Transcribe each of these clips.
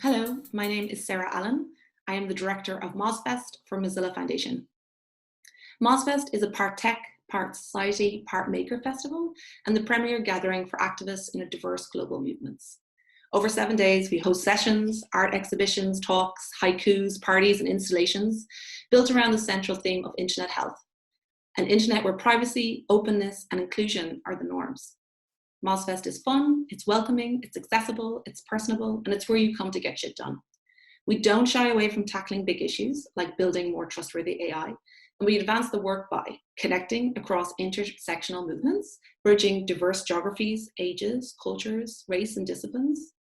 Hello, my name is Sarah Allen. I am the director of MozFest for Mozilla Foundation. MozFest is a part tech, part society, part maker festival and the premier gathering for activists in diverse global movements. Over 7 days, we host sessions, art exhibitions, talks, haikus, parties, and installations built around the central theme of internet health, an internet where privacy, openness, and inclusion are the norms. MozFest is fun, it's welcoming, it's accessible, it's personable, and it's where you come to get shit done. We don't shy away from tackling big issues like building more trustworthy AI, and we advance the work by connecting across intersectional movements, bridging diverse geographies, ages, cultures, race, and disciplines.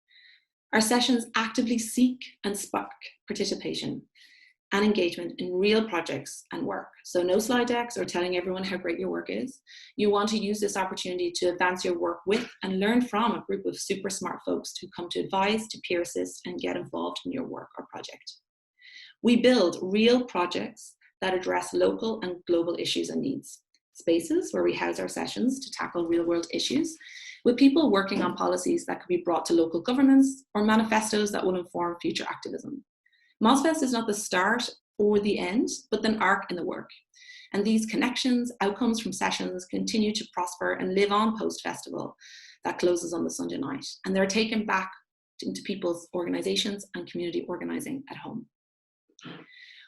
Our sessions actively seek and spark participation and engagement in real projects and work. So no slide decks or telling everyone how great your work is. You want to use this opportunity to advance your work with and learn from a group of super smart folks who come to advise, to peer assist, and get involved in your work or project. We build real projects that address local and global issues and needs. Spaces where we house our sessions to tackle real world issues with people working on policies that could be brought to local governments or manifestos that will inform future activism. MozFest is not the start or the end, but an arc in the work. And these connections, outcomes from sessions continue to prosper and live on post-festival that closes on the Sunday night. And they're taken back into people's organizations and community organizing at home.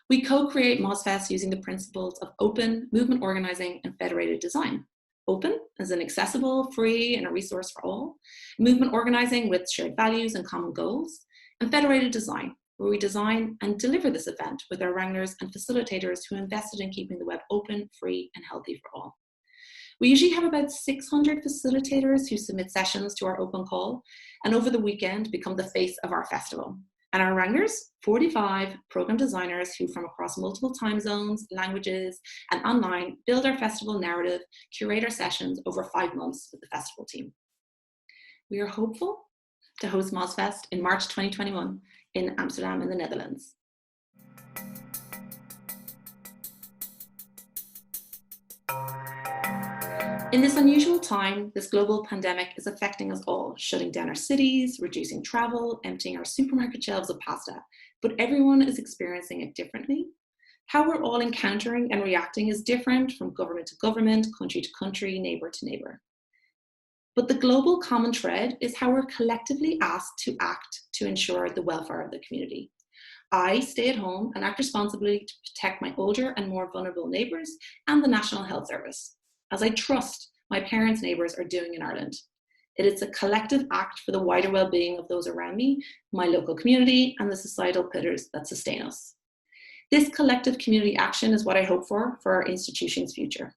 We co-create MozFest using the principles of open, movement organizing, and federated design. Open as an accessible, free, and a resource for all. Movement organizing with shared values and common goals. And federated design, where we design and deliver this event with our wranglers and facilitators who invested in keeping the web open, free, and healthy for all. We usually have about 600 facilitators who submit sessions to our open call, and over the weekend become the face of our festival. And our wranglers, 45 program designers who from across multiple time zones, languages, and online build our festival narrative, curate our sessions over 5 months with the festival team. We are hopeful to host MozFest in March 2021 in Amsterdam in the Netherlands. In this unusual time, this global pandemic is affecting us all, shutting down our cities, reducing travel, emptying our supermarket shelves of pasta, but everyone is experiencing it differently. How we're all encountering and reacting is different from government to government, country to country, neighbor to neighbor. But the global common thread is how we're collectively asked to act to ensure the welfare of the community. I stay at home and act responsibly to protect my older and more vulnerable neighbours and the National Health Service, as I trust my parents' neighbours are doing in Ireland. It is a collective act for the wider well-being of those around me, my local community, and the societal pillars that sustain us. This collective community action is what I hope for our institution's future.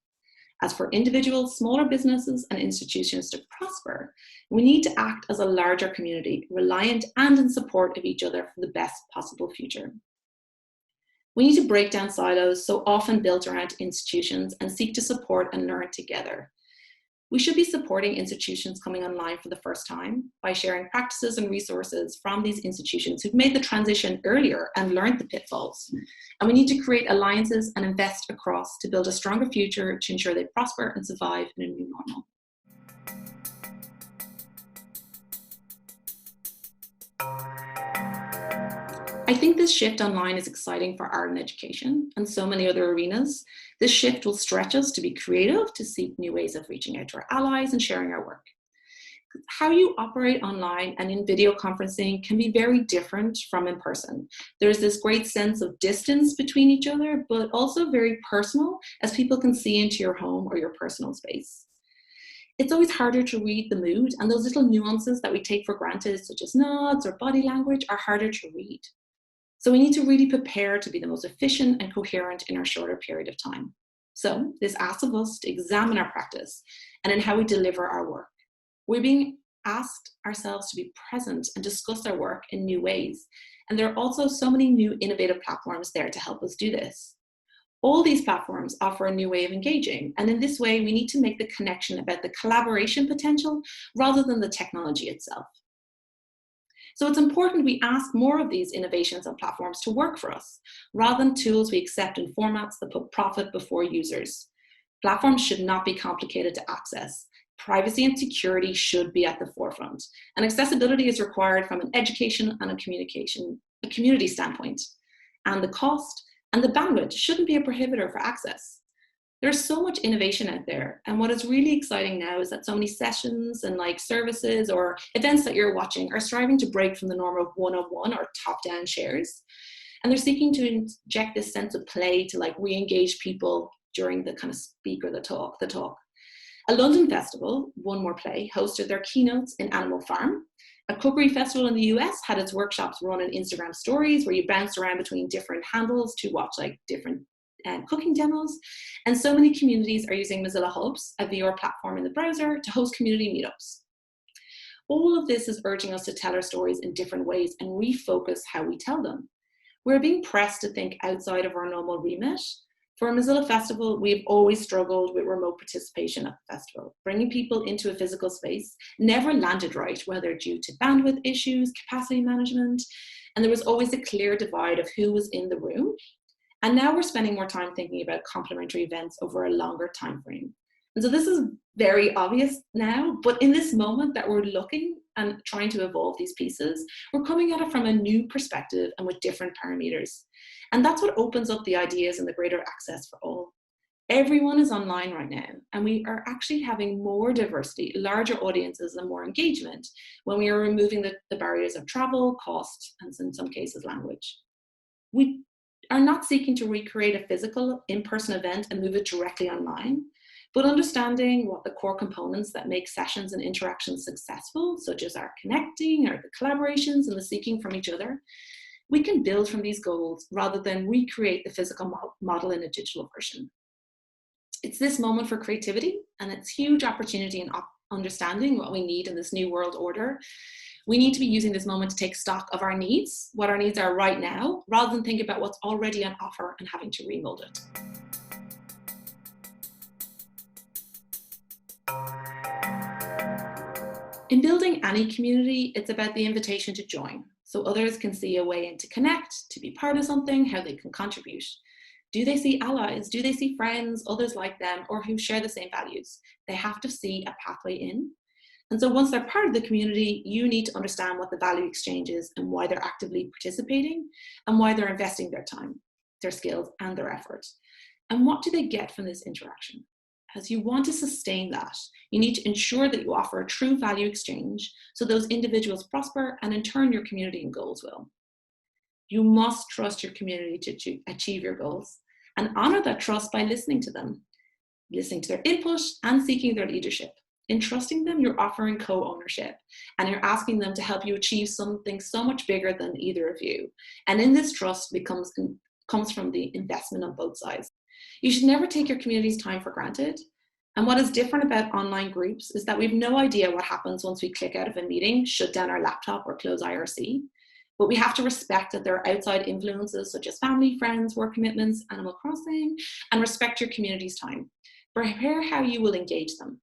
As for individuals, smaller businesses, and institutions to prosper, we need to act as a larger community, reliant and in support of each other for the best possible future. We need to break down silos so often built around institutions and seek to support and learn together. We should be supporting institutions coming online for the first time by sharing practices and resources from these institutions who've made the transition earlier and learned the pitfalls. And we need to create alliances and invest across to build a stronger future to ensure they prosper and survive in a new normal. I think this shift online is exciting for art and education and so many other arenas. This shift will stretch us to be creative, to seek new ways of reaching out to our allies and sharing our work. How you operate online and in video conferencing can be very different from in person. There's this great sense of distance between each other, but also very personal as people can see into your home or your personal space. It's always harder to read the mood, and those little nuances that we take for granted, such as nods or body language, are harder to read. So we need to really prepare to be the most efficient and coherent in our shorter period of time. So this asks of us to examine our practice and in how we deliver our work. We're being asked ourselves to be present and discuss our work in new ways. And there are also so many new innovative platforms there to help us do this. All these platforms offer a new way of engaging. And in this way, we need to make the connection about the collaboration potential rather than the technology itself. So it's important we ask more of these innovations and platforms to work for us, rather than tools we accept in formats that put profit before users. Platforms should not be complicated to access. Privacy and security should be at the forefront, and accessibility is required from an education and a community standpoint. And the cost and the bandwidth shouldn't be a prohibitor for access. There's so much innovation out there, and what is really exciting now is that so many sessions and like services or events that you're watching are striving to break from the norm of one-on-one or top-down shares, and they're seeking to inject this sense of play to like re-engage people during the kind of speak or the talk. A London festival, One More Play, hosted their keynotes in Animal Farm. A cookery festival in the US had its workshops run in Instagram stories where you bounce around between different handles to watch like different cooking demos. And so many communities are using Mozilla Hubs, a VR platform in the browser, to host community meetups. All of this is urging us to tell our stories in different ways and refocus how we tell them. We're being pressed to think outside of our normal remit. For a Mozilla Festival, we've always struggled with remote participation at the festival. Bringing people into a physical space never landed right, whether due to bandwidth issues, capacity management, and there was always a clear divide of who was in the room. And now we're spending more time thinking about complementary events over a longer time frame. And so this is very obvious now, but in this moment that we're looking and trying to evolve these pieces, we're coming at it from a new perspective and with different parameters. And that's what opens up the ideas and the greater access for all. Everyone is online right now, and we are actually having more diversity, larger audiences, and more engagement when we are removing the barriers of travel, cost, and in some cases, language. We are not seeking to recreate a physical in-person event and move it directly online, but understanding what the core components that make sessions and interactions successful, such as our connecting, or the collaborations, and the seeking from each other, we can build from these goals rather than recreate the physical model in a digital version. It's this moment for creativity, and it's huge opportunity in understanding what we need in this new world order. We need to be using this moment to take stock of our needs, what our needs are right now, rather than think about what's already on offer and having to remold it. In building any community, it's about the invitation to join, so others can see a way in to connect, to be part of something, how they can contribute. Do they see allies? Do they see friends, others like them, or who share the same values? They have to see a pathway in. And so once they're part of the community, you need to understand what the value exchange is and why they're actively participating and why they're investing their time, their skills, and their effort. And what do they get from this interaction? As you want to sustain that, you need to ensure that you offer a true value exchange so those individuals prosper, and in turn your community and goals will. You must trust your community to achieve your goals and honor that trust by listening to them, listening to their input and seeking their leadership. In trusting them, you're offering co-ownership, and you're asking them to help you achieve something so much bigger than either of you. And in this trust comes from the investment on both sides. You should never take your community's time for granted. And what is different about online groups is that we have no idea what happens once we click out of a meeting, shut down our laptop, or close IRC. But we have to respect that there are outside influences such as family, friends, work commitments, Animal Crossing, and respect your community's time. Prepare how you will engage them.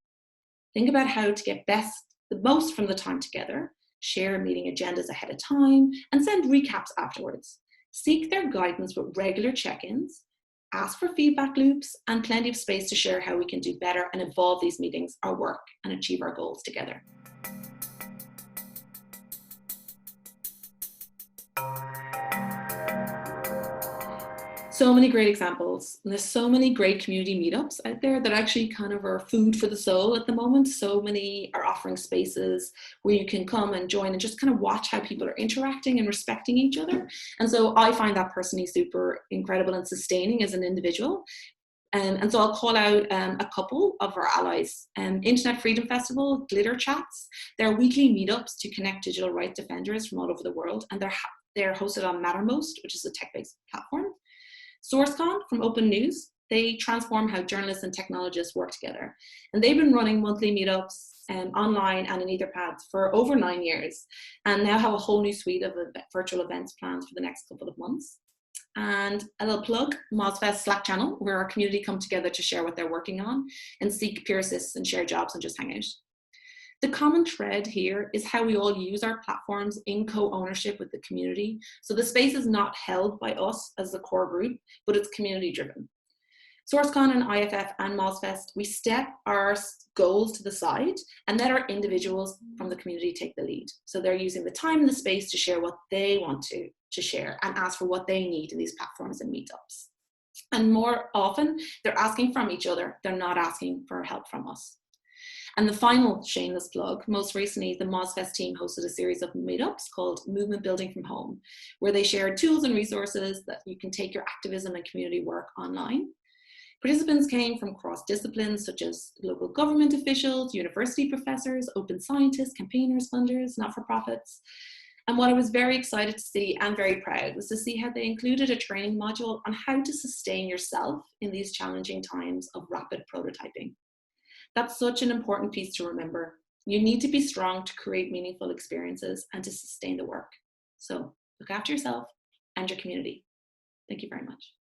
Think about how to get the most from the time together, share meeting agendas ahead of time, and send recaps afterwards. Seek their guidance with regular check-ins, ask for feedback loops, and plenty of space to share how we can do better and evolve these meetings, our work, and achieve our goals together. So many great examples, and there's so many great community meetups out there that actually kind of are food for the soul at the moment. So many are offering spaces where you can come and join and just kind of watch how people are interacting and respecting each other. And so I find that personally super incredible and sustaining as an individual. And so I'll call out a couple of our allies. Internet Freedom Festival, Glitter Chats. They're weekly meetups to connect digital rights defenders from all over the world, and they're hosted on Mattermost, which is a tech-based platform. SourceCon from Open News, they transform how journalists and technologists work together. And they've been running monthly meetups online and in Etherpads for over 9 years, and now have a whole new suite of virtual events planned for the next couple of months. And a little plug, MozFest Slack channel, where our community come together to share what they're working on and seek peer assists and share jobs and just hang out. The common thread here is how we all use our platforms in co-ownership with the community. So the space is not held by us as the core group, but it's community driven. SourceCon and IFF and MozFest, we step our goals to the side and let our individuals from the community take the lead. So they're using the time and the space to share what they want to share and ask for what they need in these platforms and meetups. And more often, they're asking from each other. They're not asking for help from us. And the final shameless plug, most recently, the MozFest team hosted a series of meetups called Movement Building from Home, where they shared tools and resources that you can take your activism and community work online. Participants came from cross disciplines such as local government officials, university professors, open scientists, campaigners, funders, not-for-profits. And what I was very excited to see and very proud was to see how they included a training module on how to sustain yourself in these challenging times of rapid prototyping. That's such an important piece to remember. You need to be strong to create meaningful experiences and to sustain the work. So look after yourself and your community. Thank you very much.